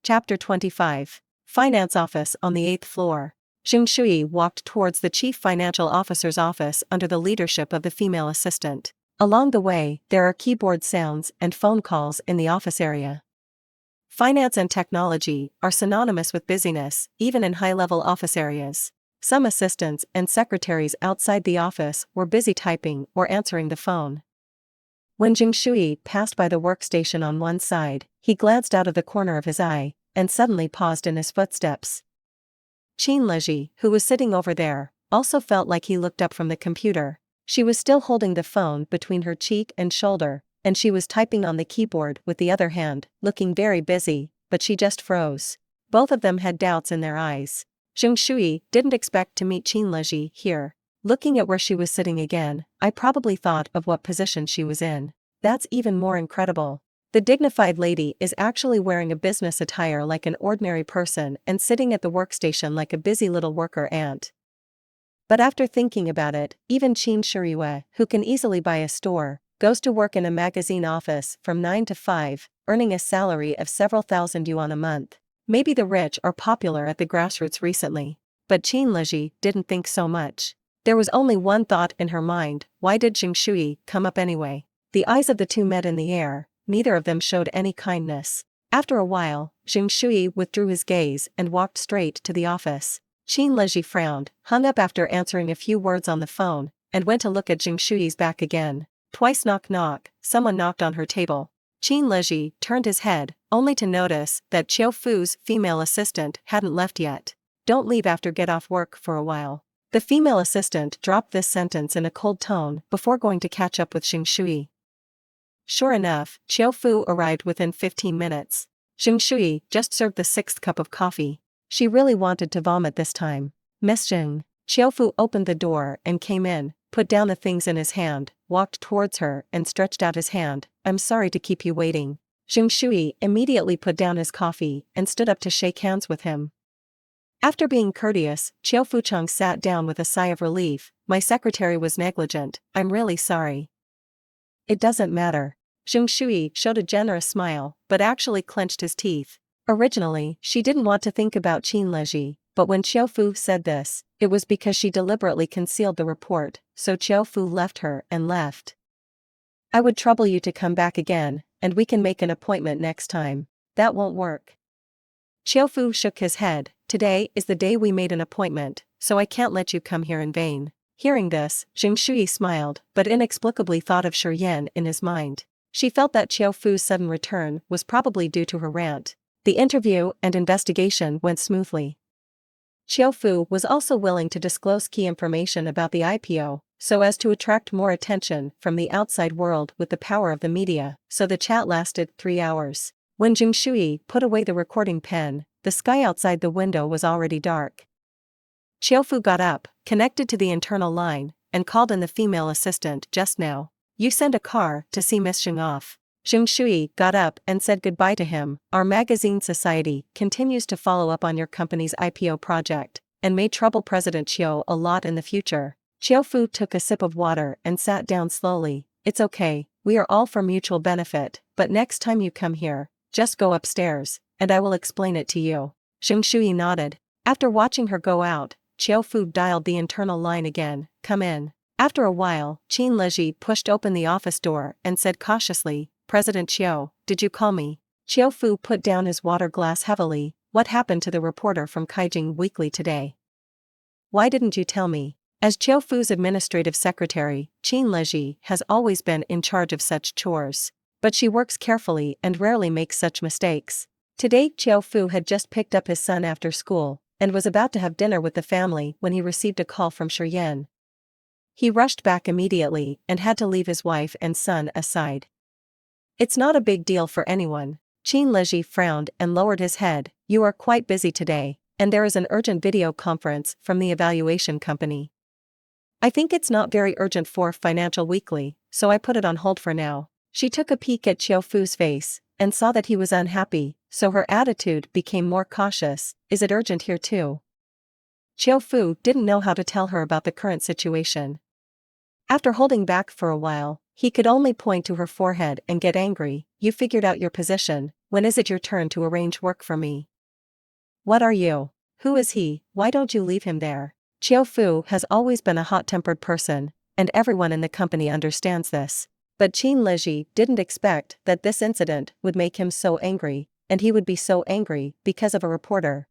Chapter 25. Finance Office on the 8th floor. Shuyi walked towards the chief financial officer's office under the leadership of the female assistant. Along the way, there are keyboard sounds and phone calls in the office area. Finance and technology are synonymous with busyness, even in high-level office areas. Some assistants and secretaries outside the office were busy typing or answering the phone. When Shuyi passed by the workstation on one side, he glanced out of the corner of his eye, and suddenly paused in his footsteps. Qin, who was sitting over there, also felt like he looked up from the computer. She was still holding the phone between her cheek and shoulder, and she was typing on the keyboard with the other hand, looking very busy, but she just froze. Both of them had doubts in their eyes. Shuyi didn't expect to meet Qin here. Looking at where she was sitting again, I probably thought of what position she was in. That's even more incredible. The dignified lady is actually wearing a business attire like an ordinary person and sitting at the workstation like a busy little worker ant. But after thinking about it, even Qin, who can easily buy a store, goes to work in a magazine office from 9 to 5, earning a salary of several thousand yuan a month. Maybe the rich are popular at the grassroots recently. But Qin didn't think so much. There was only one thought in her mind: why did Shuyi come up anyway? The eyes of the two met in the air, neither of them showed any kindness. After a while, Shuyi withdrew his gaze and walked straight to the office. Qin frowned, hung up after answering a few words on the phone, and went to look at Shuy's back again. Twice knock knock, someone knocked on her table. Qin turned his head, only to notice that Qiu Fu's female assistant hadn't left yet. Don't leave after get off work for a while. The female assistant dropped this sentence in a cold tone before going to catch up with Shuyi. Sure enough, Qiu Fu arrived within 15 minutes. Shuyi just served the 6th cup of coffee. She really wanted to vomit this time. Miss Xing. Qiu Fu opened the door and came in, put down the things in his hand, walked towards her and stretched out his hand. I'm sorry to keep you waiting. Shuyi immediately put down his coffee and stood up to shake hands with him. After being courteous, Qiu Fucheng sat down with a sigh of relief. My secretary was negligent, I'm really sorry. It doesn't matter. Shuyi showed a generous smile, but actually clenched his teeth. Originally, she didn't want to think about Qin, but when Qiu Fu said this, it was because she deliberately concealed the report, so Qiu Fu left her and left. I would trouble you to come back again, and we can make an appointment next time. That won't work. Qiu Fu shook his head. Today is the day we made an appointment, so I can't let you come here in vain. Hearing this, Shuyi smiled, but inexplicably thought of Shi Yan in his mind. She felt that Qiu Fu's sudden return was probably due to her rant. The interview and investigation went smoothly. Qiu Fu was also willing to disclose key information about the IPO, so as to attract more attention from the outside world with the power of the media, so the chat lasted 3 hours. When Shuyi put away the recording pen, the sky outside the window was already dark. Qiu Fu got up, connected to the internal line, and called in the female assistant just now. You send a car to see Miss Xing off. Shuyi got up and said goodbye to him. Our magazine society continues to follow up on your company's IPO project, and may trouble President Qiu a lot in the future. Qiu Fu took a sip of water and sat down slowly. It's okay, we are all for mutual benefit, but next time you come here, just go upstairs, and I will explain it to you. Shuyi nodded. After watching her go out, Qiu Fu dialed the internal line again. Come in. After a while, Qin pushed open the office door and said cautiously, President Qiu, did you call me? Qiu Fu put down his water glass heavily. What happened to the reporter from Kaijing Weekly today? Why didn't you tell me? As Qiu Fu's administrative secretary, Qin has always been in charge of such chores. But she works carefully and rarely makes such mistakes. Today Qiu Fu had just picked up his son after school, and was about to have dinner with the family when he received a call from Shi Yan. He rushed back immediately and had to leave his wife and son aside. It's not a big deal for anyone. Qin frowned and lowered his head. You are quite busy today, and there is an urgent video conference from the evaluation company. I think it's not very urgent for Financial Weekly, so I put it on hold for now. She took a peek at Qiu Fu's face, and saw that he was unhappy, so her attitude became more cautious. Is it urgent here too? Qiu Fu didn't know how to tell her about the current situation. After holding back for a while, he could only point to her forehead and get angry. you figured out your position, when is it your turn to arrange work for me? What are you? Who is he? Why don't you leave him there? Qiu Fu has always been a hot-tempered person, and everyone in the company understands this. But Qin Lizhi didn't expect that this incident would make him so angry, and he would be so angry because of a reporter.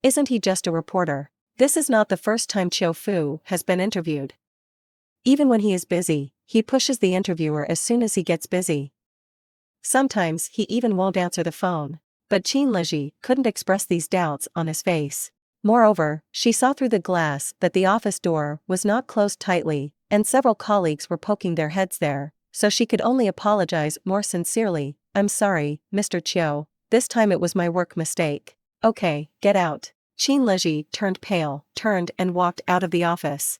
Isn't he just a reporter? This is not the first time Qiu Fu has been interviewed. Even when he is busy, he pushes the interviewer as soon as he gets busy. Sometimes he even won't answer the phone. But Qin Lizhi couldn't express these doubts on his face. Moreover, she saw through the glass that the office door was not closed tightly, and several colleagues were poking their heads there, so she could only apologize more sincerely. I'm sorry, Mr. Qiu, this time it was my work mistake. Okay, get out. Qin Lizhi turned pale, turned and walked out of the office.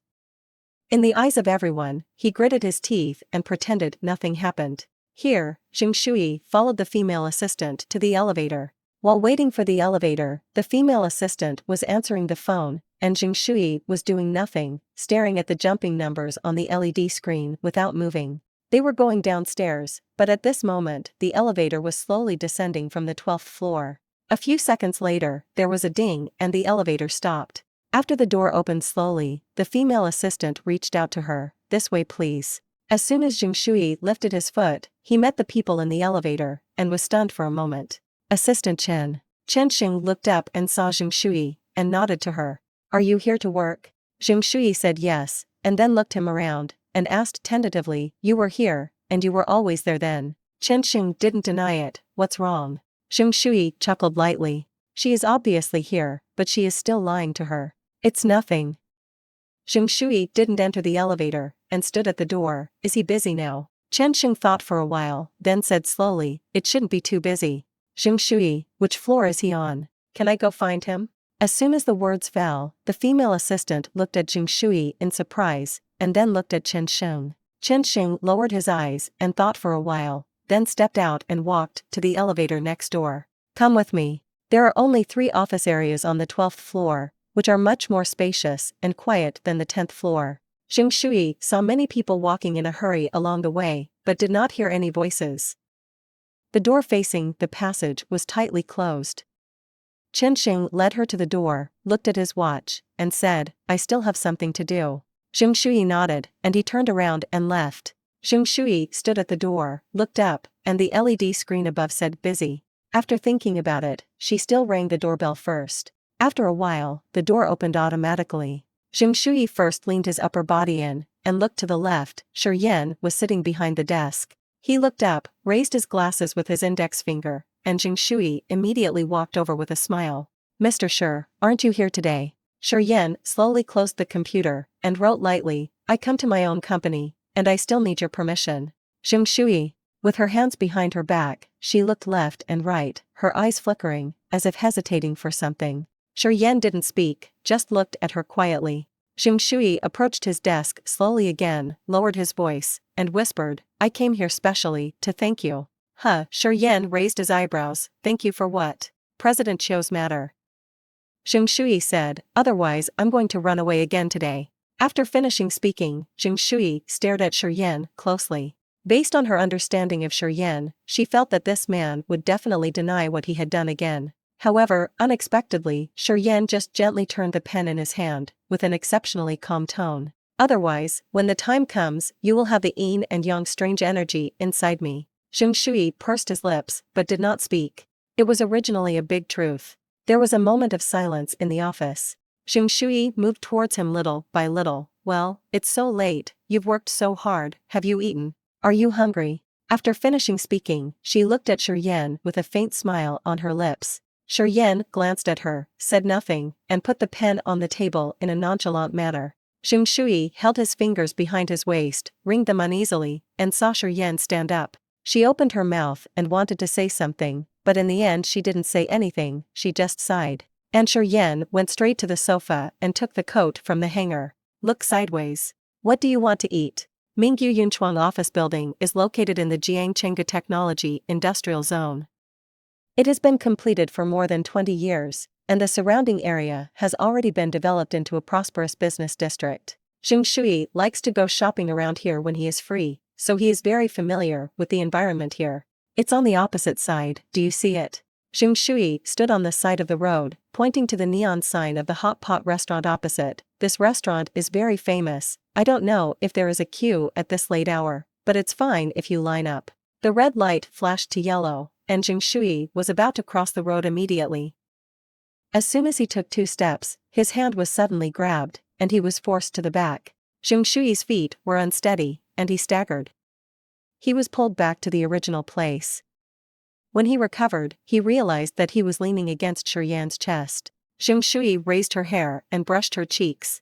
In the eyes of everyone, he gritted his teeth and pretended nothing happened. Here, Shuyi followed the female assistant to the elevator. While waiting for the elevator, the female assistant was answering the phone, and Shuyi was doing nothing, staring at the jumping numbers on the LED screen without moving. They were going downstairs, but at this moment the elevator was slowly descending from the 12th floor. A few seconds later, there was a ding and the elevator stopped. After the door opened slowly, the female assistant reached out to her. This way please. As soon as Shuyi lifted his foot, he met the people in the elevator, and was stunned for a moment. Assistant Chen. Chen Xing looked up and saw Shuyi, and nodded to her. Are you here to work? Shuyi said yes, and then looked him around, and asked tentatively, you were here, and you were always there then. Chen Xing didn't deny it. What's wrong? Shuyi chuckled lightly. She is obviously here, but she is still lying to her. It's nothing. Shuyi didn't enter the elevator, and stood at the door. Is he busy now? Chen Xing thought for a while, then said slowly, it shouldn't be too busy. Shuyi, which floor is he on? Can I go find him? As soon as the words fell, the female assistant looked at Shuyi in surprise, and then looked at Chen Xing. Chen Xing lowered his eyes and thought for a while, then stepped out and walked to the elevator next door. Come with me. There are only 3 office areas on the 12th floor, which are much more spacious and quiet than the 10th floor. Shuyi saw many people walking in a hurry along the way, but did not hear any voices. The door facing the passage was tightly closed. Chen Xing led her to the door, looked at his watch, and said, I still have something to do. Shuyi nodded, and he turned around and left. Shuyi stood at the door, looked up, and the LED screen above said busy. After thinking about it, she still rang the doorbell first. After a while, the door opened automatically. Shuyi first leaned his upper body in, and looked to the left. Shi Yan was sitting behind the desk. He looked up, raised his glasses with his index finger, and Shuyi immediately walked over with a smile. Mr. Shi, aren't you here today? Shi Yan slowly closed the computer, and wrote lightly, I come to my own company, and I still need your permission. Shuyi, with her hands behind her back, she looked left and right, her eyes flickering, as if hesitating for something. Shi Yan didn't speak, just looked at her quietly. Shuyi approached his desk slowly again, lowered his voice, and whispered, I came here specially to thank you. Shi Yan raised his eyebrows, thank you for what? President Qiu's matter. Shuyi said, otherwise I'm going to run away again today. After finishing speaking, Shuyi stared at Shi Yan closely. Based on her understanding of Shi Yan, she felt that this man would definitely deny what he had done again. However, unexpectedly, Shi Yan just gently turned the pen in his hand, with an exceptionally calm tone. Otherwise, when the time comes, you will have the yin and yang strange energy inside me. Shuyi pursed his lips, but did not speak. It was originally a big truth. There was a moment of silence in the office. Shuyi moved towards him little by little. Well, it's so late, you've worked so hard, have you eaten? Are you hungry? After finishing speaking, she looked at Shi Yan with a faint smile on her lips. Shi Yan glanced at her, said nothing, and put the pen on the table in a nonchalant manner. Shuyi held his fingers behind his waist, wringed them uneasily, and saw Shi Yan stand up. She opened her mouth and wanted to say something, but in the end she didn't say anything, she just sighed. And Shi Yan went straight to the sofa and took the coat from the hanger. Look sideways. What do you want to eat? Mingyu Yunchuang office building is located in the Jiangchenga Technology Industrial Zone. It has been completed for more than 20 years, and the surrounding area has already been developed into a prosperous business district. Shuyi likes to go shopping around here when he is free, so he is very familiar with the environment here. It's on the opposite side, do you see it? Shuyi stood on the side of the road, pointing to the neon sign of the hot pot restaurant opposite. This restaurant is very famous. I don't know if there is a queue at this late hour, but it's fine if you line up. The red light flashed to yellow, and Shuyi was about to cross the road immediately. As soon as he took 2 steps, his hand was suddenly grabbed, and he was forced to the back. Shuyi's feet were unsteady, and he staggered. He was pulled back to the original place. When he recovered, he realized that he was leaning against Shi Yan's chest. Shuyi raised her hair and brushed her cheeks.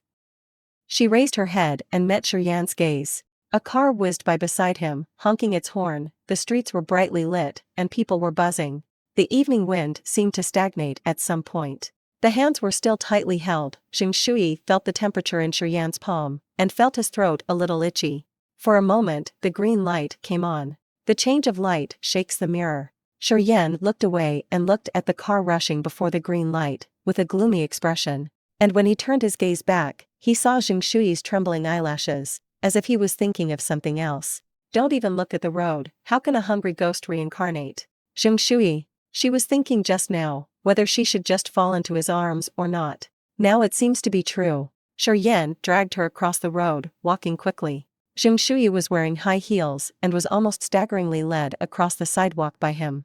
She raised her head and met Shi Yan's gaze. A car whizzed by beside him, honking its horn. The streets were brightly lit, and people were buzzing. The evening wind seemed to stagnate at some point. The hands were still tightly held. Shuyi felt the temperature in Shi Yan's palm, and felt his throat a little itchy. For a moment, the green light came on. The change of light shakes the mirror. Shi Yan looked away and looked at the car rushing before the green light, with a gloomy expression. And when he turned his gaze back, he saw Shuyi's trembling eyelashes, as if he was thinking of something else. Don't even look at the road, how can a hungry ghost reincarnate? Shuyi. She was thinking just now, whether she should just fall into his arms or not. Now it seems to be true. Shi Yan dragged her across the road, walking quickly. Shuyi was wearing high heels and was almost staggeringly led across the sidewalk by him.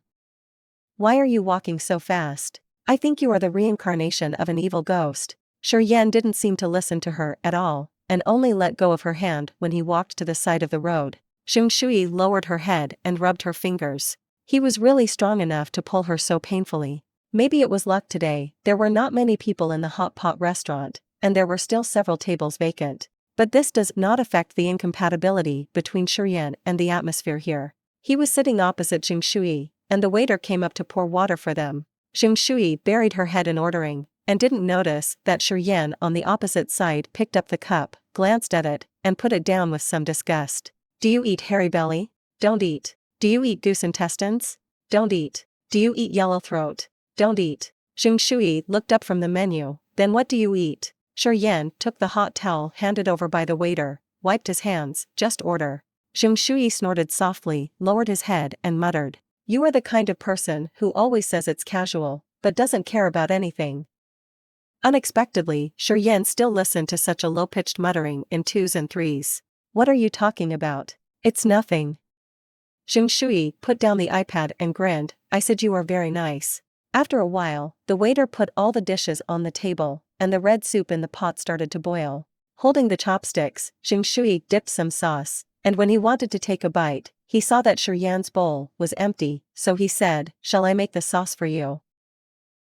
Why are you walking so fast? I think you are the reincarnation of an evil ghost. Shi Yan didn't seem to listen to her at all, and only let go of her hand when he walked to the side of the road. Shuyi lowered her head and rubbed her fingers. He was really strong enough to pull her so painfully. Maybe it was luck today. There were not many people in the hot pot restaurant, and there were still several tables vacant. But this does not affect the incompatibility between Shi Yan and the atmosphere here. He was sitting opposite Shuyi, and the waiter came up to pour water for them. Shuyi buried her head in ordering, and didn't notice that Shi Yan on the opposite side picked up the cup, glanced at it, and put it down with some disgust. Do you eat hairy belly? Don't eat. Do you eat goose intestines? Don't eat. Do you eat yellow throat? Don't eat. Shuyi looked up from the menu. Then what do you eat? Shi Yan took the hot towel handed over by the waiter, wiped his hands, just order. Shuyi snorted softly, lowered his head and muttered. You are the kind of person who always says it's casual, but doesn't care about anything. Unexpectedly, Shi Yan still listened to such a low-pitched muttering in 2s and 3s. What are you talking about? It's nothing. Shuyi put down the iPad and grinned. I said you are very nice. After a while, the waiter put all the dishes on the table, and the red soup in the pot started to boil. Holding the chopsticks, Shuyi dipped some sauce, and when he wanted to take a bite, he saw that Shi Yan's bowl was empty, so he said, Shall I make the sauce for you?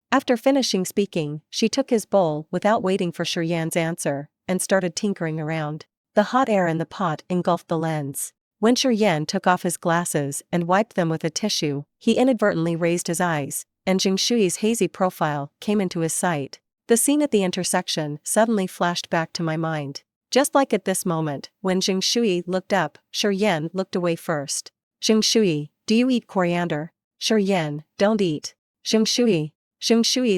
After finishing speaking, she took his bowl without waiting for Shi Yan's answer, and started tinkering around. The hot air in the pot engulfed the lens. When Shi Yan took off his glasses and wiped them with a tissue, he inadvertently raised his eyes, and Shuyi's hazy profile came into his sight. The scene at the intersection suddenly flashed back to my mind. Just like at this moment, when Shuyi looked up, Shi Yan looked away first. Shuyi, do you eat coriander? Shi Yan, don't eat. Shuyi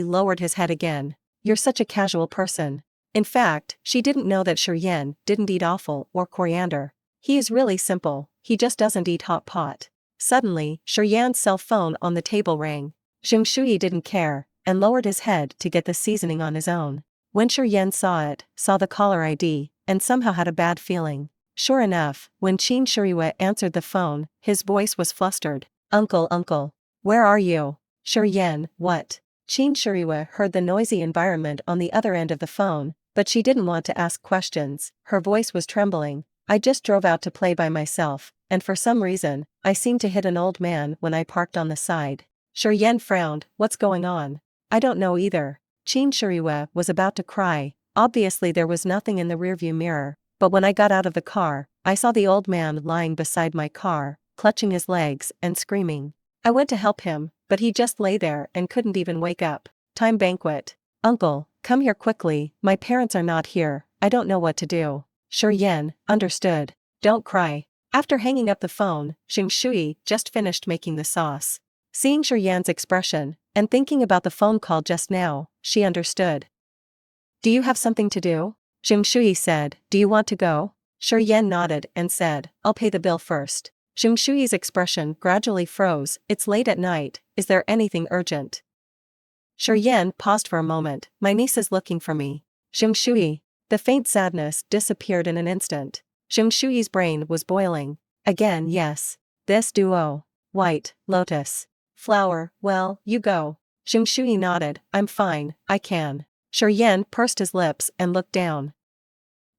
lowered his head again. You're such a casual person. In fact, she didn't know that Shi Yan didn't eat offal or coriander. He is really simple, he just doesn't eat hot pot. Suddenly, Shi Yan's cell phone on the table rang. Shuyi didn't care, and lowered his head to get the seasoning on his own. When Shi Yan saw the caller ID, and somehow had a bad feeling. Sure enough, when Qin Shiriwa answered the phone, his voice was flustered. Uncle, where are you? Shi Yan, what? Qin Shiriwa heard the noisy environment on the other end of the phone, but she didn't want to ask questions. Her voice was trembling. I just drove out to play by myself, and for some reason, I seemed to hit an old man when I parked on the side. Shi Yan frowned. What's going on? I don't know either. Qin Shiriwa was about to cry. Obviously there was nothing in the rearview mirror, but when I got out of the car, I saw the old man lying beside my car, clutching his legs and screaming. I went to help him, but he just lay there and couldn't even wake up. Time banquet. Uncle, come here quickly, my parents are not here, I don't know what to do. Shi Yan, understood. Don't cry. After hanging up the phone, Shuyi just finished making the sauce. Seeing Shi Yan's expression, and thinking about the phone call just now, she understood. Do you have something to do? Shuyi said, do you want to go? Shi Yan nodded and said, I'll pay the bill first. Shuyi's expression gradually froze. It's late at night, is there anything urgent? Shi Yan paused for a moment. My niece is looking for me. Shuyi. The faint sadness disappeared in an instant. Shuyi's brain was boiling. Again, yes. This duo. White, lotus. Flower, well, you go. Shuyi nodded. I'm fine, I can. Shi Yan pursed his lips and looked down.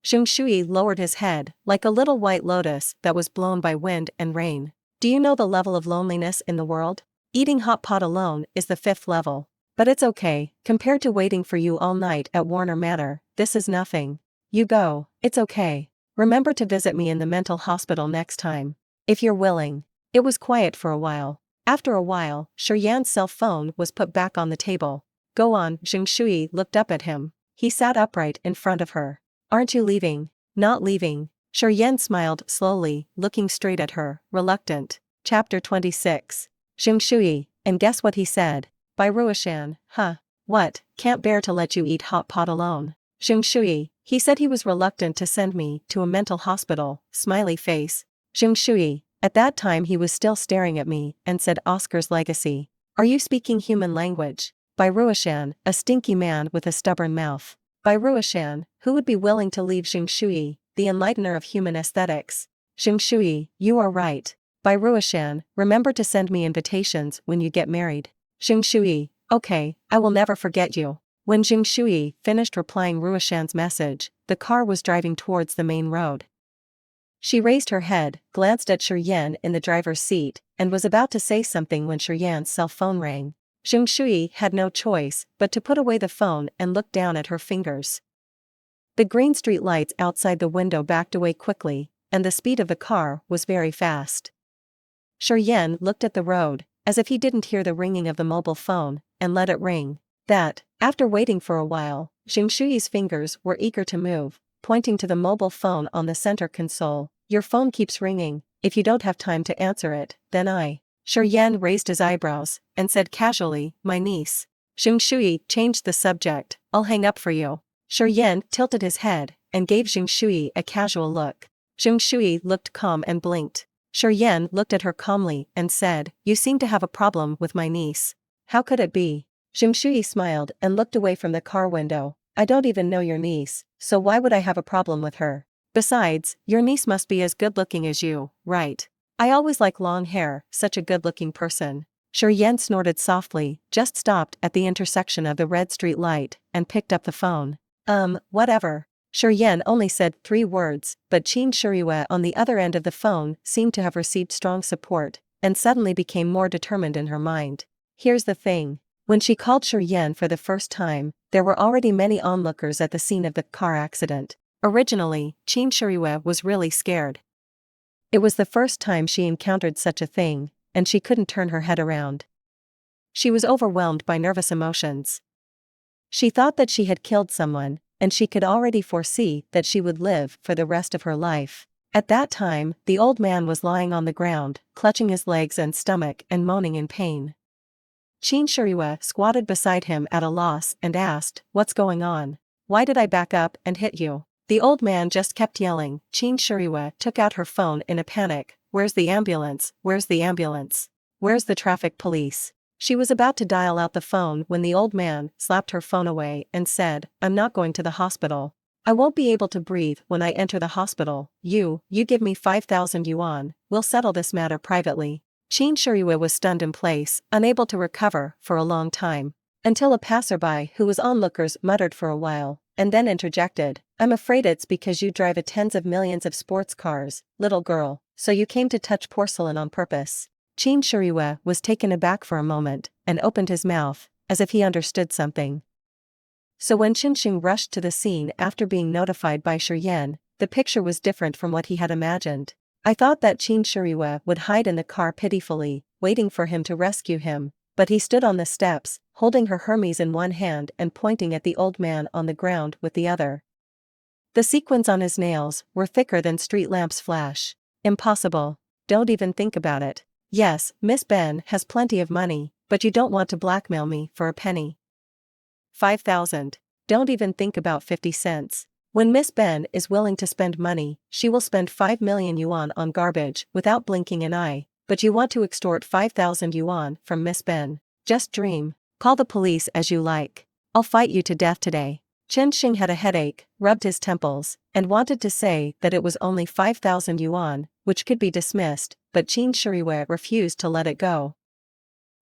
Shuyi lowered his head, like a little white lotus that was blown by wind and rain. Do you know the level of loneliness in the world? Eating hot pot alone is the 5th level. But it's okay, compared to waiting for you all night at Warner Manor, this is nothing. You go, it's okay. Remember to visit me in the mental hospital next time. If you're willing. It was quiet for a while. After a while, Shi Yan's cell phone was put back on the table. Go on. Shuyi looked up at him. He sat upright in front of her. Aren't you leaving? Not leaving. Shi Yan smiled slowly, looking straight at her, reluctant. Chapter 26. Shuyi, and guess what he said? By Ruishan, huh? What, can't bear to let you eat hot pot alone. Shuyi, he said he was reluctant to send me to a mental hospital, smiley face. Shuyi, at that time he was still staring at me and said Oscar's legacy. Are you speaking human language? By Ruishan, a stinky man with a stubborn mouth. By Ruishan, who would be willing to leave Shuyi, the enlightener of human aesthetics? Shuyi, you are right. By Ruishan, remember to send me invitations when you get married. Shuyi, okay, I will never forget you. When Shuyi finished replying Ruishan's message, the car was driving towards the main road. She raised her head, glanced at Shi Yan in the driver's seat, and was about to say something when Shi Yan's cell phone rang. Shuyi had no choice but to put away the phone and look down at her fingers. The green street lights outside the window backed away quickly, and the speed of the car was very fast. Shi Yan looked at the road, as if he didn't hear the ringing of the mobile phone, and let it ring. That, after waiting for a while, Shuyi's fingers were eager to move, pointing to the mobile phone on the center console. Your phone keeps ringing, if you don't have time to answer it, then I. Shi Yan raised his eyebrows, and said casually, my niece. Shuyi changed the subject, I'll hang up for you. Shi Yan tilted his head, and gave Shuyi a casual look. Shuyi looked calm and blinked. Shi Yan looked at her calmly and said, you seem to have a problem with my niece. How could it be? Shuyi smiled and looked away from the car window. I don't even know your niece, so why would I have a problem with her? Besides, your niece must be as good-looking as you, right? I always like long hair, such a good-looking person. Shi Yan snorted softly, just stopped at the intersection of the red street light, and picked up the phone. Whatever. Shi Yan only said 3 words, but Qin Shiriyue on the other end of the phone seemed to have received strong support, and suddenly became more determined in her mind. Here's the thing. When she called Shi Yan for the first time, there were already many onlookers at the scene of the car accident. Originally, Qin Shiriyue was really scared. It was the first time she encountered such a thing, and she couldn't turn her head around. She was overwhelmed by nervous emotions. She thought that she had killed someone, and she could already foresee that she would live for the rest of her life. At that time, the old man was lying on the ground, clutching his legs and stomach and moaning in pain. Qin Shiriyue squatted beside him at a loss and asked, what's going on? Why did I back up and hit you? The old man just kept yelling. Qin Shiriyue took out her phone in a panic. Where's the ambulance? Where's the ambulance? Where's the traffic police? She was about to dial out the phone when the old man slapped her phone away and said, I'm not going to the hospital. I won't be able to breathe when I enter the hospital. You give me 5,000 yuan, we'll settle this matter privately. Qin Shiriyue was stunned in place, unable to recover for a long time. Until a passerby who was onlookers muttered for a while, and then interjected, I'm afraid it's because you drive a tens of millions of sports cars, little girl, so you came to touch porcelain on purpose. Qin Shiriyue was taken aback for a moment, and opened his mouth, as if he understood something. So when Qinxing rushed to the scene after being notified by Shi Yan, the picture was different from what he had imagined. I thought that Qin Shiriyue would hide in the car pitifully, waiting for him to rescue him, but he stood on the steps, holding her Hermes in one hand and pointing at the old man on the ground with the other. The sequins on his nails were thicker than street lamps' flash. Impossible. Don't even think about it. Yes, Miss Ben has plenty of money, but you don't want to blackmail me for a penny. 5,000. Don't even think about 50 cents. When Miss Ben is willing to spend money, she will spend 5 million yuan on garbage without blinking an eye, but you want to extort 5,000 yuan from Miss Ben. Just dream. Call the police as you like. I'll fight you to death today. Chen Xing had a headache, rubbed his temples, and wanted to say that it was only 5,000 yuan, which could be dismissed, but Qin Shuriwei refused to let it go.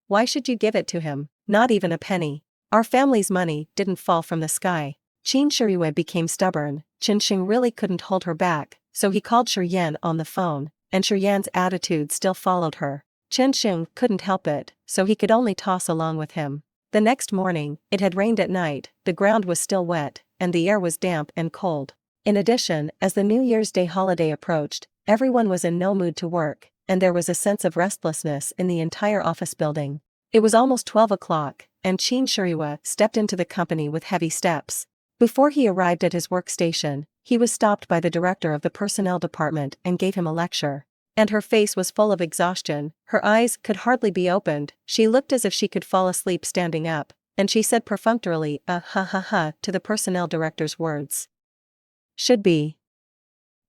Why should you give it to him? Not even a penny. Our family's money didn't fall from the sky. Qin Shuriwei became stubborn. Chen Xing really couldn't hold her back, so he called Shi Yan on the phone, and Shi Yan's attitude still followed her. Chen Xing couldn't help it, so he could only toss along with him. The next morning, it had rained at night, the ground was still wet, and the air was damp and cold. In addition, as the New Year's Day holiday approached, everyone was in no mood to work, and there was a sense of restlessness in the entire office building. It was almost 12 o'clock, and Qin Shuriwei stepped into the company with heavy steps. Before he arrived at his workstation, he was stopped by the director of the personnel department and gave him a lecture. And her face was full of exhaustion, her eyes could hardly be opened, she looked as if she could fall asleep standing up, and she said perfunctorily, ha ha ha, to the personnel director's words. Should be.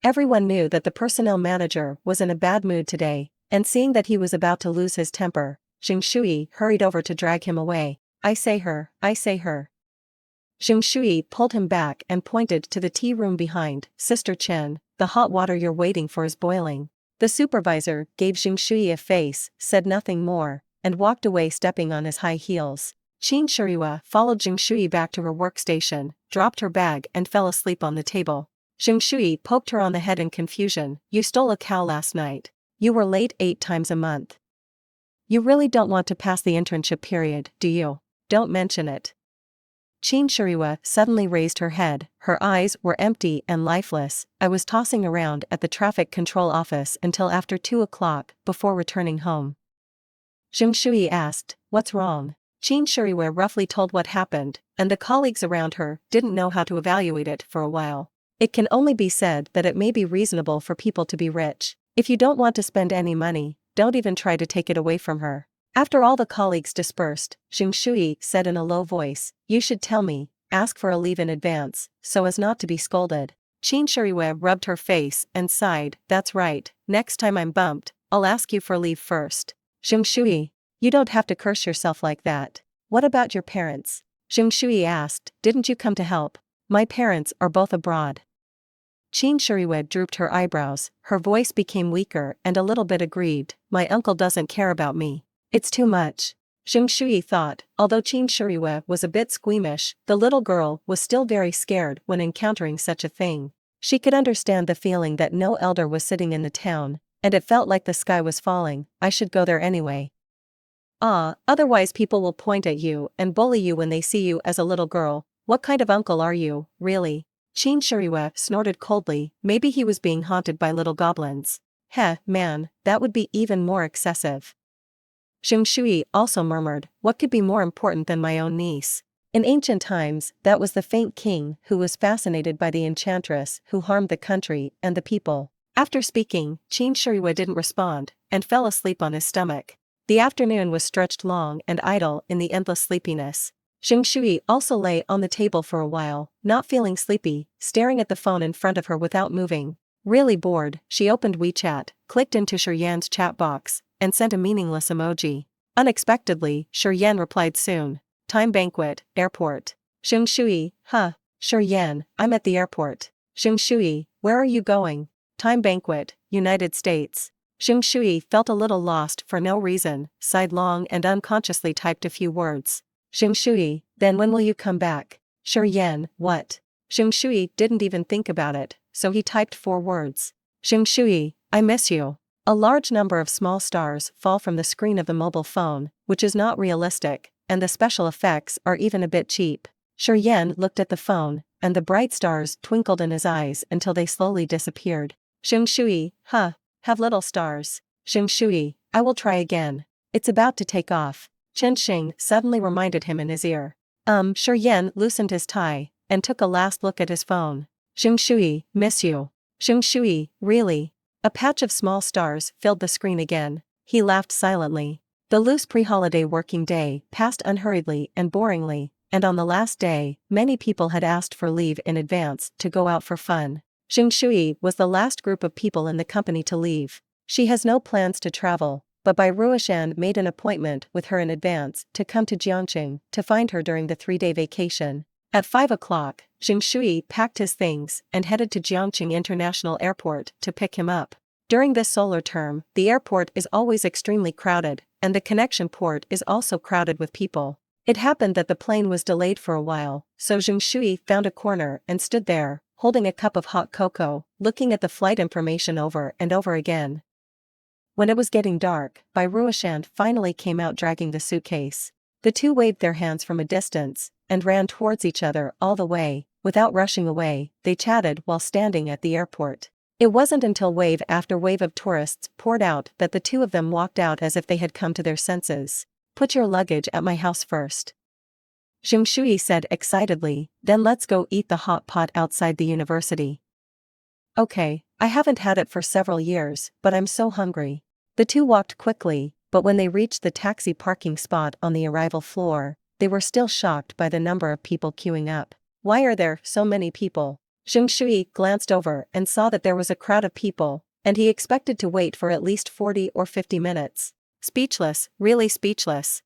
Everyone knew that the personnel manager was in a bad mood today, and seeing that he was about to lose his temper, Shuyi hurried over to drag him away. I say her. Shuyi pulled him back and pointed to the tea room behind. Sister Chen, the hot water you're waiting for is boiling. The supervisor gave Shuyi a face, said nothing more, and walked away stepping on his high heels. Qin Shuriwei followed Shuyi back to her workstation, dropped her bag and fell asleep on the table. Shuyi poked her on the head in confusion. You stole a cow last night. You were late 8 times a month. You really don't want to pass the internship period, do you? Don't mention it. Qin Shuriwei suddenly raised her head, her eyes were empty and lifeless. I was tossing around at the traffic control office until after 2 o'clock, before returning home. Shuyi asked, what's wrong? Qin Shuriwei roughly told what happened, and the colleagues around her didn't know how to evaluate it for a while. It can only be said that it may be reasonable for people to be rich. If you don't want to spend any money, don't even try to take it away from her. After all the colleagues dispersed, Shuyi said in a low voice, you should tell me, ask for a leave in advance, so as not to be scolded. Qin Shuriwei rubbed her face and sighed, that's right, next time I'm bumped, I'll ask you for leave first. Shuyi, you don't have to curse yourself like that. What about your parents? Shuyi asked, didn't you come to help? My parents are both abroad. Qin Shuriwei drooped her eyebrows, her voice became weaker and a little bit aggrieved, my uncle doesn't care about me. It's too much. Shuyi thought, although Qin Shuriwei was a bit squeamish, the little girl was still very scared when encountering such a thing. She could understand the feeling that no elder was sitting in the town, and it felt like the sky was falling. I should go there anyway. Otherwise people will point at you and bully you when they see you as a little girl. What kind of uncle are you, really? Qin Shuriwei snorted coldly, maybe he was being haunted by little goblins. Heh, man, that would be even more excessive. Shuyi also murmured, what could be more important than my own niece? In ancient times, that was the faint king who was fascinated by the enchantress who harmed the country and the people. After speaking, Qin Shuriwei didn't respond, and fell asleep on his stomach. The afternoon was stretched long and idle in the endless sleepiness. Shuyi also lay on the table for a while, not feeling sleepy, staring at the phone in front of her without moving. Really bored, she opened WeChat, clicked into Shi Yan's chat box, and sent a meaningless emoji. Unexpectedly, Shi Yan replied soon. Time banquet, airport. Shuyi, Shi Yan, I'm at the airport. Shuyi, where are you going? Time banquet, United States. Shuyi felt a little lost for no reason, sighed long and unconsciously typed a few words. Shuyi, then when will you come back? Shi Yan, what? Shuyi didn't even think about it, so he typed 4 words. Shuyi, I miss you. A large number of small stars fall from the screen of the mobile phone, which is not realistic, and the special effects are even a bit cheap. Shi Yan looked at the phone, and the bright stars twinkled in his eyes until they slowly disappeared. Shuyi, have little stars. Shuyi, I will try again. It's about to take off. Chen Xing suddenly reminded him in his ear. Shi Yan loosened his tie, and took a last look at his phone. Shuyi, miss you. Shuyi, really? A patch of small stars filled the screen again. He laughed silently. The loose pre-holiday working day passed unhurriedly and boringly, and on the last day, many people had asked for leave in advance to go out for fun. Shuyi was the last group of people in the company to leave. She has no plans to travel, but Bai Ruoshan made an appointment with her in advance to come to Jiangqing to find her during the 3-day vacation. At 5 o'clock, Shuyi packed his things and headed to Jiangqing International Airport to pick him up. During this solar term, the airport is always extremely crowded, and the connection port is also crowded with people. It happened that the plane was delayed for a while, so Shuyi found a corner and stood there, holding a cup of hot cocoa, looking at the flight information over and over again. When it was getting dark, Bai Ruoshan finally came out dragging the suitcase. The two waved their hands from a distance, and ran towards each other all the way. Without rushing away, they chatted while standing at the airport. It wasn't until wave after wave of tourists poured out that the two of them walked out as if they had come to their senses. "Put your luggage at my house first," Shuyi said excitedly, "then let's go eat the hot pot outside the university." "Okay, I haven't had it for several years, but I'm so hungry." The two walked quickly, but when they reached the taxi parking spot on the arrival floor, they were still shocked by the number of people queuing up. "Why are there so many people?" Shuyi glanced over and saw that there was a crowd of people, and he expected to wait for at least 40 or 50 minutes. Speechless, really speechless.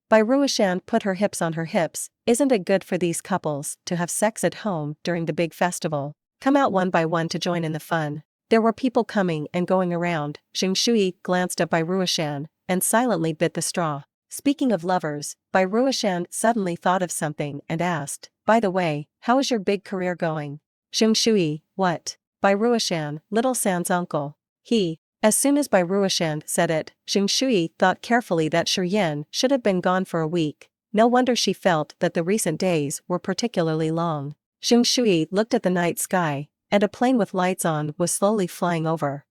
Bai Ruoshan put her hips on her hips. "Isn't it good for these couples to have sex at home during the big festival? Come out one by one to join in the fun." There were people coming and going around. Shuyi glanced at Bai Ruoshan and silently bit the straw. Speaking of lovers, Bai Ruoshan suddenly thought of something and asked, "By the way, how is your big career going?" Shuyi, "What?" Bai Ruoshan, "Little San's uncle. He." As soon as Bai Ruoshan said it, Shuyi thought carefully that Shi Yan should have been gone for a week. No wonder she felt that the recent days were particularly long. Shuyi looked at the night sky, and a plane with lights on was slowly flying over.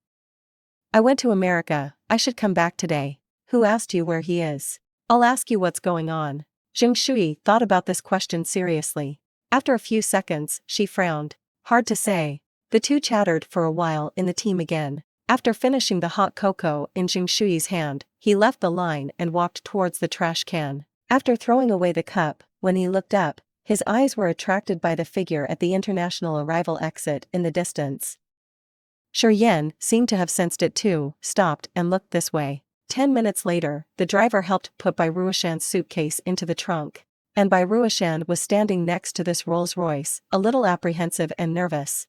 "I went to America, I should come back today." "Who asked you where he is?" "I'll ask you what's going on." Shuyi thought about this question seriously. After a few seconds, she frowned. "Hard to say." The two chattered for a while in the team again. After finishing the hot cocoa in Shuyi's hand, he left the line and walked towards the trash can. After throwing away the cup, when he looked up, his eyes were attracted by the figure at the international arrival exit in the distance. Shi Yan seemed to have sensed it too, stopped and looked this way. 10 minutes later, the driver helped put Bai Ruoshan's suitcase into the trunk. And Bai Ruoshan was standing next to this Rolls-Royce, a little apprehensive and nervous.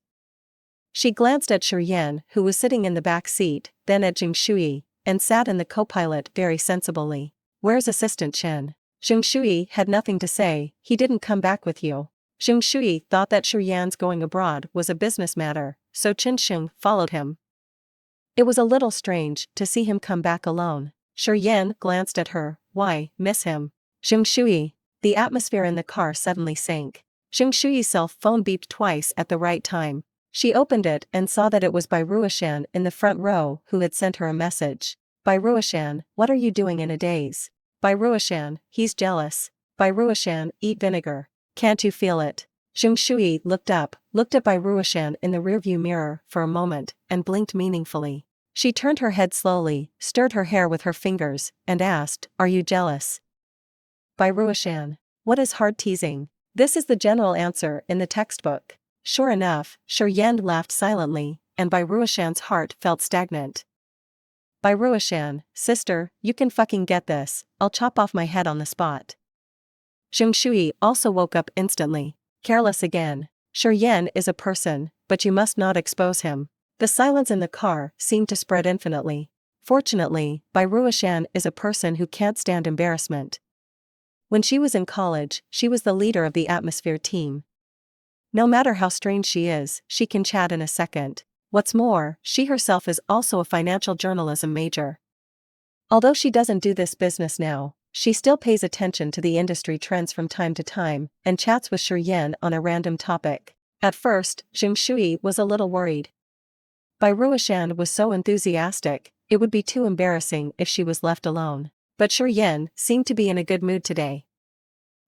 She glanced at Shi Yan, who was sitting in the back seat, then at Shuyi, and sat in the co-pilot very sensibly. "Where's Assistant Chen?" Shuyi had nothing to say. "He didn't come back with you." Shuyi thought that Shi Yan's going abroad was a business matter, so Sheng followed him. It was a little strange to see him come back alone. Shi Yan glanced at her. "Why, miss him?" Shuyi. The atmosphere in the car suddenly sank. Shuyi's cell phone beeped twice at the right time. She opened it and saw that it was Bai Ruoshan in the front row who had sent her a message. "Bai Ruoshan, what are you doing in a daze?" Bai Ruoshan, "He's jealous." Bai Ruoshan, "Eat vinegar. Can't you feel it?" Shuyi looked up, looked at Bai Ruoshan in the rearview mirror for a moment, and blinked meaningfully. She turned her head slowly, stirred her hair with her fingers, and asked, "Are you jealous?" Bai Ruoshan, "What is hard teasing?" This is the general answer in the textbook. Sure enough, Shi Yan laughed silently, and Bai Ruoshan's heart felt stagnant. Bai Ruoshan, "Sister, you can fucking get this, I'll chop off my head on the spot." Shuyi also woke up instantly. Careless again. Shi Yan is a person, but you must not expose him. The silence in the car seemed to spread infinitely. Fortunately, Bai Ruoshan is a person who can't stand embarrassment. When she was in college, she was the leader of the atmosphere team. No matter how strange she is, she can chat in a second. What's more, she herself is also a financial journalism major. Although she doesn't do this business now, she still pays attention to the industry trends from time to time, and chats with Shi Yan on a random topic. At first, Shuyi was a little worried. Bai Ruoshan was so enthusiastic, it would be too embarrassing if she was left alone. But Shi Yan seemed to be in a good mood today.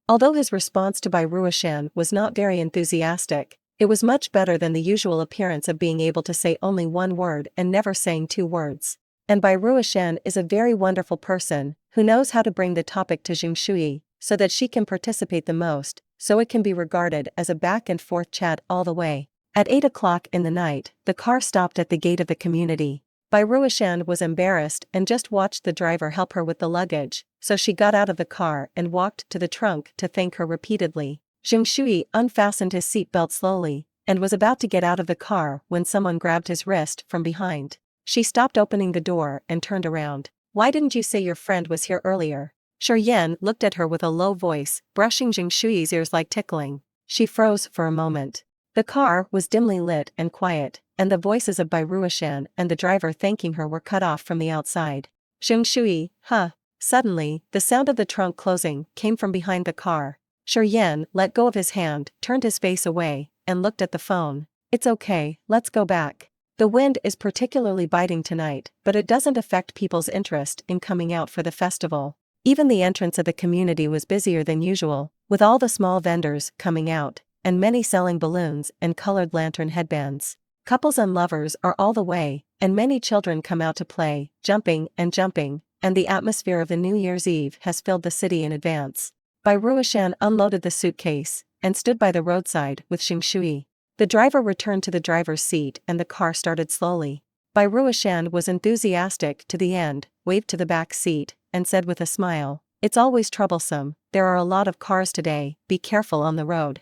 Although his response to Bai Ruoshan was not very enthusiastic, it was much better than the usual appearance of being able to say only one word and never saying two words. And Bai Ruoshan is a very wonderful person, who knows how to bring the topic to Shuyi, so that she can participate the most, so it can be regarded as a back and forth chat all the way. At 8 o'clock in the night, the car stopped at the gate of the community. Bai Ruishan was embarrassed and just watched the driver help her with the luggage, so she got out of the car and walked to the trunk to thank her repeatedly. Shuyi unfastened his seatbelt slowly, and was about to get out of the car when someone grabbed his wrist from behind. She stopped opening the door and turned around. "Why didn't you say your friend was here earlier?" Shi Yan looked at her with a low voice, brushing Shuyi's ears like tickling. She froze for a moment. The car was dimly lit and quiet, and the voices of Bai Ruishan and the driver thanking her were cut off from the outside. Shuyi, huh? Suddenly, the sound of the trunk closing came from behind the car. Shi Yan let go of his hand, turned his face away, and looked at the phone. "It's okay, let's go back. The wind is particularly biting tonight, but it doesn't affect people's interest in coming out for the festival." Even the entrance of the community was busier than usual, with all the small vendors coming out, and many selling balloons and colored lantern headbands. Couples and lovers are all the way, and many children come out to play, jumping, and the atmosphere of the New Year's Eve has filled the city in advance. Bai Ruishan unloaded the suitcase, and stood by the roadside with Shuyi. The driver returned to the driver's seat and the car started slowly. Bai Ruishan was enthusiastic to the end, waved to the back seat, and said with a smile, "It's always troublesome, there are a lot of cars today, be careful on the road."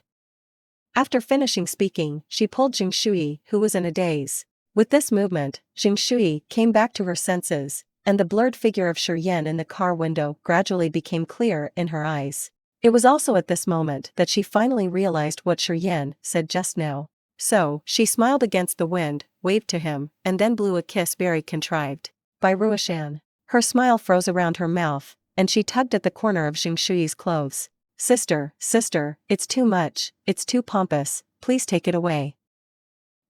After finishing speaking, she pulled Shuyi, who was in a daze. With this movement, Shuyi came back to her senses, and the blurred figure of Shi Yan in the car window gradually became clear in her eyes. It was also at this moment that she finally realized what Shi Yan said just now. So, she smiled against the wind, waved to him, and then blew a kiss very contrived. Bai Ruishan. Her smile froze around her mouth, and she tugged at the corner of Shuyi's clothes. Sister, it's too much, it's too pompous, please take it away."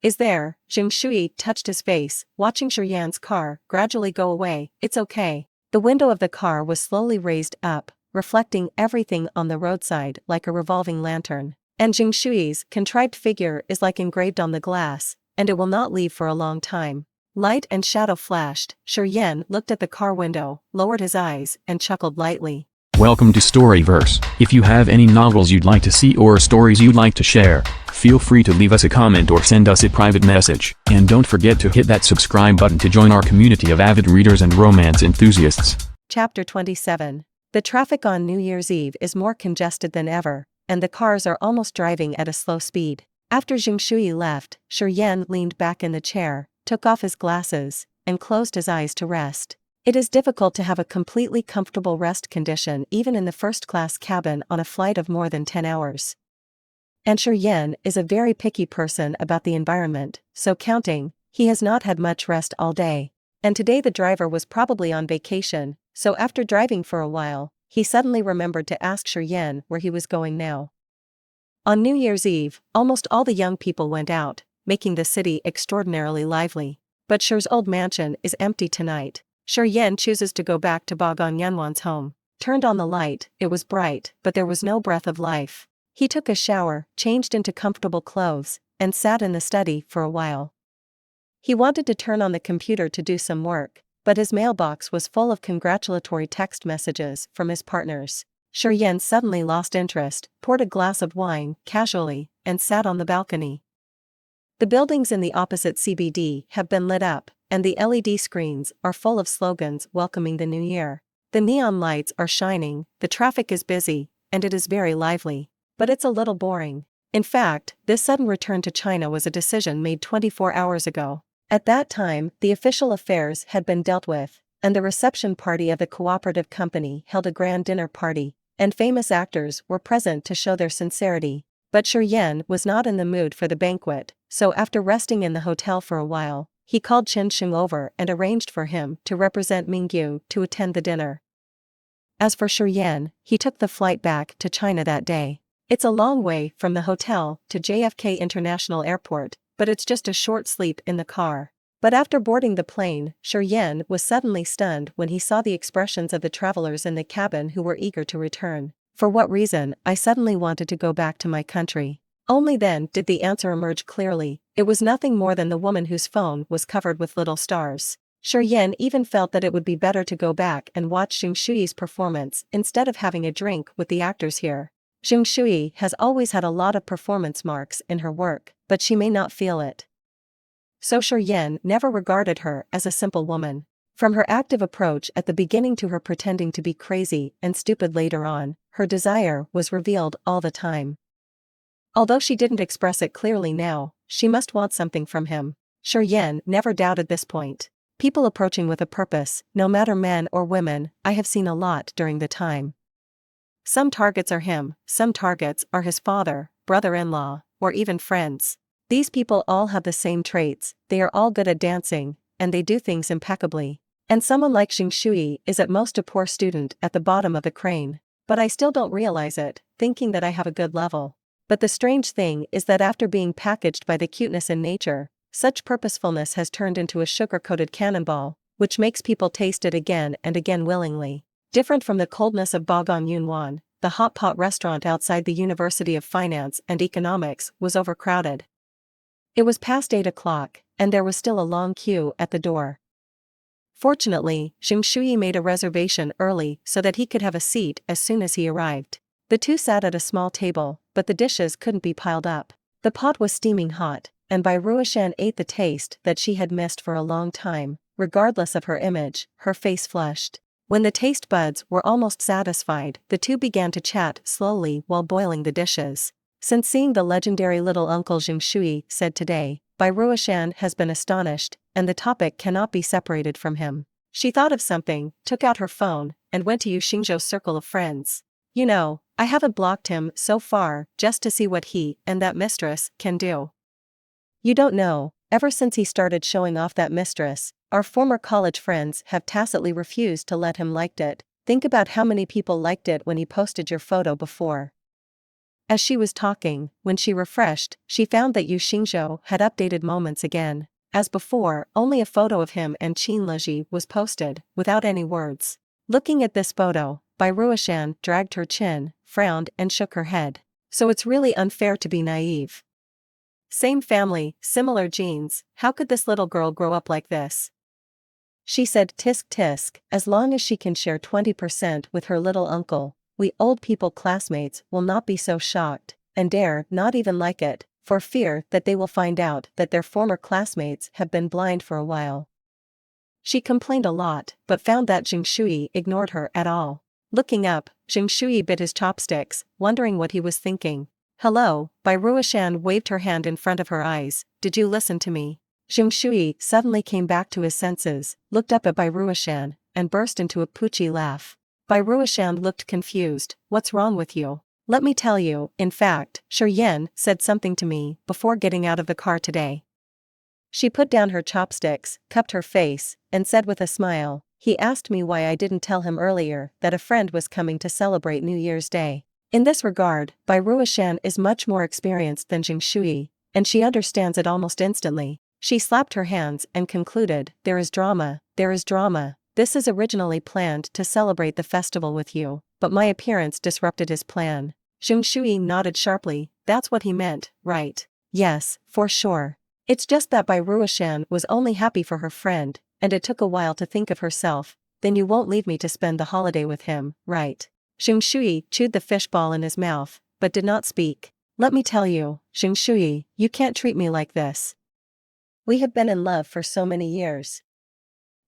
"Is there?" Shuyi touched his face, watching Shi Yan's car gradually go away. "It's okay." The window of the car was slowly raised up, reflecting everything on the roadside like a revolving lantern. And Shuyi's contrived figure is like engraved on the glass, and it will not leave for a long time. Light and shadow flashed. Shi Yan looked at the car window, lowered his eyes, and chuckled lightly. Welcome to Storyverse. If you have any novels you'd like to see or stories you'd like to share, feel free to leave us a comment or send us a private message. And don't forget to hit that subscribe button to join our community of avid readers and romance enthusiasts. Chapter 27. The traffic on New Year's Eve is more congested than ever, and the cars are almost driving at a slow speed. After Shuyi left, Shi Yan leaned back in the chair, took off his glasses, and closed his eyes to rest. It is difficult to have a completely comfortable rest condition even in the first-class cabin on a flight of more than 10 hours. And Shi Yan is a very picky person about the environment, so he has not had much rest all day. And today the driver was probably on vacation, so after driving for a while, he suddenly remembered to ask Shi Yan where he was going now. On New Year's Eve, almost all the young people went out, making the city extraordinarily lively. But Shi's old mansion is empty tonight. Shi Yan chooses to go back to Bagan Yanwan's home. Turned on the light, it was bright, but there was no breath of life. He took a shower, changed into comfortable clothes, and sat in the study for a while. He wanted to turn on the computer to do some work, but his mailbox was full of congratulatory text messages from his partners. Shi Yan suddenly lost interest, poured a glass of wine, casually, and sat on the balcony. The buildings in the opposite CBD have been lit up, and the LED screens are full of slogans welcoming the new year. The neon lights are shining, the traffic is busy, and it is very lively. But it's a little boring. In fact, this sudden return to China was a decision made 24 hours ago. At that time, the official affairs had been dealt with, and the reception party of the cooperative company held a grand dinner party, and famous actors were present to show their sincerity. But Shi Yan was not in the mood for the banquet, so after resting in the hotel for a while, he called Chen Xing over and arranged for him to represent Mingyu to attend the dinner. As for Shi Yan, he took the flight back to China that day. It's a long way from the hotel to JFK International Airport, but it's just a short sleep in the car. But after boarding the plane, Shi Yan was suddenly stunned when he saw the expressions of the travelers in the cabin who were eager to return. For what reason, I suddenly wanted to go back to my country. Only then did the answer emerge clearly. It was nothing more than the woman whose phone was covered with little stars. Shi Yan even felt that it would be better to go back and watch Shuyi's performance instead of having a drink with the actors here. Shuyi has always had a lot of performance marks in her work, but she may not feel it. So Shi Yan never regarded her as a simple woman. From her active approach at the beginning to her pretending to be crazy and stupid later on, her desire was revealed all the time. Although she didn't express it clearly now, she must want something from him. Shi Yan never doubted this point. People approaching with a purpose, no matter men or women, I have seen a lot during the time. Some targets are him, some targets are his father, brother-in-law, or even friends. These people all have the same traits, they are all good at dancing, and they do things impeccably. And someone like Shuyi is at most a poor student at the bottom of the crane. But I still don't realize it, thinking that I have a good level. But the strange thing is that after being packaged by the cuteness in nature, such purposefulness has turned into a sugar-coated cannonball, which makes people taste it again and again willingly. Different from the coldness of Bogong Yunwan, the hot pot restaurant outside the University of Finance and Economics was overcrowded. It was past 8 o'clock, and there was still a long queue at the door. Fortunately, Shuyi made a reservation early so that he could have a seat as soon as he arrived. The two sat at a small table, but the dishes couldn't be piled up. The pot was steaming hot, and Bai Ruoshan ate the taste that she had missed for a long time. Regardless of her image, her face flushed. When the taste buds were almost satisfied, the two began to chat slowly while boiling the dishes. Since seeing the legendary little uncle Shuyi said today, Bai Ruoshan has been astonished, and the topic cannot be separated from him. She thought of something, took out her phone, and went to Yu Xingzhou's circle of friends. You know, I haven't blocked him so far, just to see what he and that mistress can do. You don't know, ever since he started showing off that mistress, our former college friends have tacitly refused to let him liked it. Think about how many people liked it when he posted your photo before. As she was talking, when she refreshed, she found that Yu Xingzhou had updated moments again. As before, only a photo of him and Qin Leji was posted, without any words. Looking at this photo, Bai Ruoshan dragged her chin, frowned and shook her head. So it's really unfair to be naive. Same family, similar genes, how could this little girl grow up like this? She said tisk tisk, as long as she can share 20% with her little uncle, we old people classmates will not be so shocked, and dare not even like it, for fear that they will find out that their former classmates have been blind for a while. She complained a lot, but found that Shuyi ignored her at all. Looking up, Shuyi bit his chopsticks, wondering what he was thinking. Hello, Bai Ruoshan waved her hand in front of her eyes, did you listen to me? Shuyi suddenly came back to his senses, looked up at Bai Ruoshan, and burst into a poochie laugh. Bai Ruoshan looked confused, what's wrong with you? Let me tell you, in fact, Shi Yan said something to me before getting out of the car today. She put down her chopsticks, cupped her face, and said with a smile, he asked me why I didn't tell him earlier that a friend was coming to celebrate New Year's Day. In this regard, Bai Ruoshan is much more experienced than Shuyi, and she understands it almost instantly. She slapped her hands and concluded, there is drama, there is drama. This is originally planned to celebrate the festival with you, but my appearance disrupted his plan. Shuyi nodded sharply, that's what he meant, right? Yes, for sure. It's just that Bai Ruoshan was only happy for her friend, and it took a while to think of herself. Then you won't leave me to spend the holiday with him, right? Shuyi chewed the fishball in his mouth, but did not speak. Let me tell you, Shuyi, you can't treat me like this. We have been in love for so many years.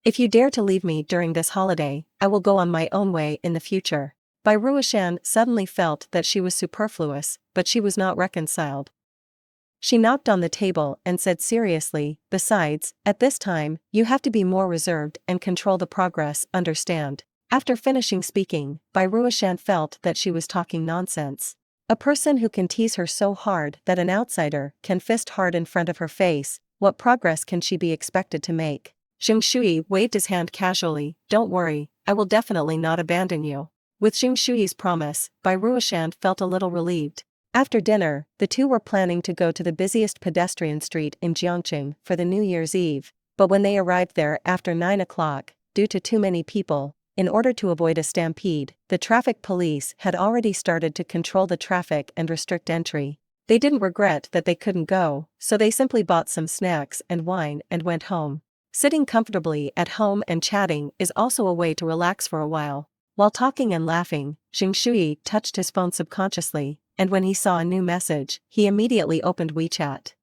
If you dare to leave me during this holiday, I will go on my own way in the future. Bai Ruoshan suddenly felt that she was superfluous, but she was not reconciled. She knocked on the table and said seriously, besides, at this time, you have to be more reserved and control the progress, understand? After finishing speaking, Bai Ruoshan felt that she was talking nonsense. A person who can tease her so hard that an outsider can fist hard in front of her face, what progress can she be expected to make? Shuyi waved his hand casually, don't worry, I will definitely not abandon you. With Shuyi's promise, Bai Ruoshan felt a little relieved. After dinner, the two were planning to go to the busiest pedestrian street in Jiangqing for the New Year's Eve, but when they arrived there after 9 o'clock, due to too many people, in order to avoid a stampede, the traffic police had already started to control the traffic and restrict entry. They didn't regret that they couldn't go, so they simply bought some snacks and wine and went home. Sitting comfortably at home and chatting is also a way to relax for a while. While talking and laughing, Shuyi touched his phone subconsciously, and when he saw a new message, he immediately opened WeChat.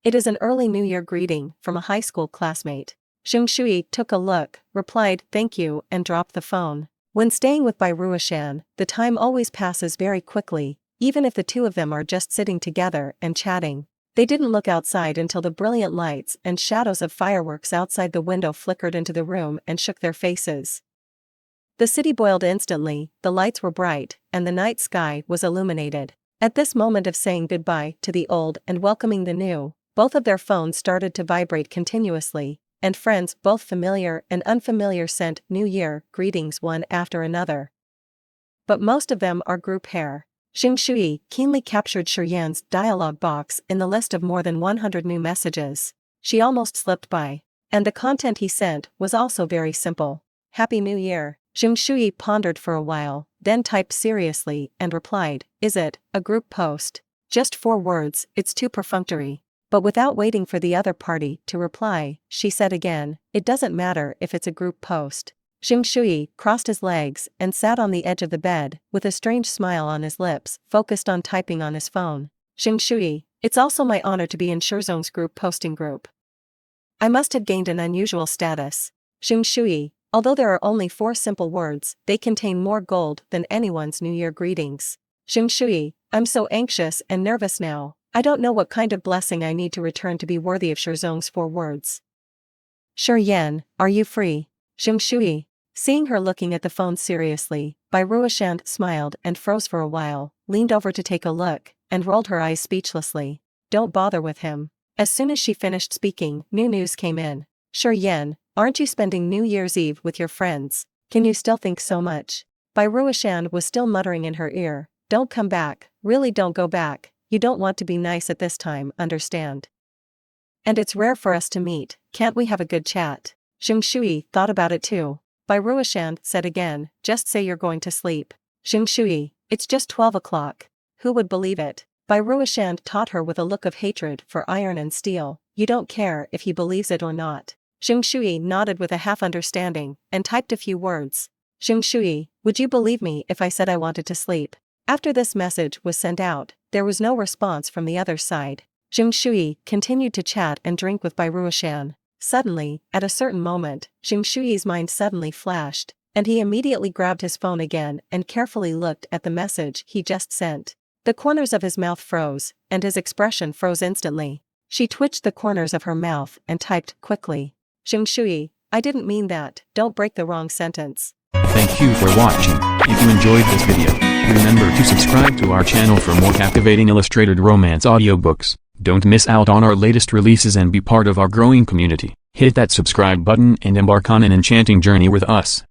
It is an early New Year greeting from a high school classmate. Shuyi took a look, replied thank you and dropped the phone. When staying with Bai Ruoshan, the time always passes very quickly, even if the two of them are just sitting together and chatting. They didn't look outside until the brilliant lights and shadows of fireworks outside the window flickered into the room and shook their faces. The city boiled instantly, the lights were bright, and the night sky was illuminated. At this moment of saying goodbye to the old and welcoming the new, both of their phones started to vibrate continuously, and friends both familiar and unfamiliar sent New Year greetings one after another. But most of them are group hair. Shuyi keenly captured Shi Yan's dialogue box in the list of more than 100 new messages. She almost slipped by. And the content he sent was also very simple. Happy New Year. Shuyi pondered for a while, then typed seriously and replied, is it a group post? Just 4 words, it's too perfunctory. But without waiting for the other party to reply, she said again, it doesn't matter if it's a group post. Shuyi crossed his legs and sat on the edge of the bed, with a strange smile on his lips, focused on typing on his phone. Shuyi, it's also my honor to be in Shizong's group posting group. I must have gained an unusual status. Shuyi, although there are only 4 simple words, they contain more gold than anyone's New Year greetings. Shuyi, I'm so anxious and nervous now, I don't know what kind of blessing I need to return to be worthy of Shizong's 4 words. Shi Yan, are you free? Shuyi, seeing her looking at the phone seriously, Bai Ruoshan smiled and froze for a while, leaned over to take a look, and rolled her eyes speechlessly. Don't bother with him. As soon as she finished speaking, new news came in. Shi Yan, aren't you spending New Year's Eve with your friends? Can you still think so much? Bai Ruoshan was still muttering in her ear, don't come back, really don't go back, you don't want to be nice at this time, understand? And it's rare for us to meet, can't we have a good chat? Shuyi thought about it too. Bai Ruoshan said again, just say you're going to sleep. Shuyi, it's just 12 o'clock. Who would believe it? Bai Ruoshan taught her with a look of hatred for iron and steel, you don't care if he believes it or not. Shuyi nodded with a half understanding, and typed a few words. Shuyi, would you believe me if I said I wanted to sleep? After this message was sent out, there was no response from the other side. Shuyi continued to chat and drink with Bai Ruoshan. Suddenly, at a certain moment, Shuyi's mind suddenly flashed, and he immediately grabbed his phone again and carefully looked at the message he just sent. The corners of his mouth froze, and his expression froze instantly. She twitched the corners of her mouth and typed quickly. Shuyi, I didn't mean that, don't break the wrong sentence. Thank you for watching. If you enjoyed this video, remember to subscribe to our channel for more captivating illustrated romance audiobooks. Don't miss out on our latest releases and be part of our growing community. Hit that subscribe button and embark on an enchanting journey with us.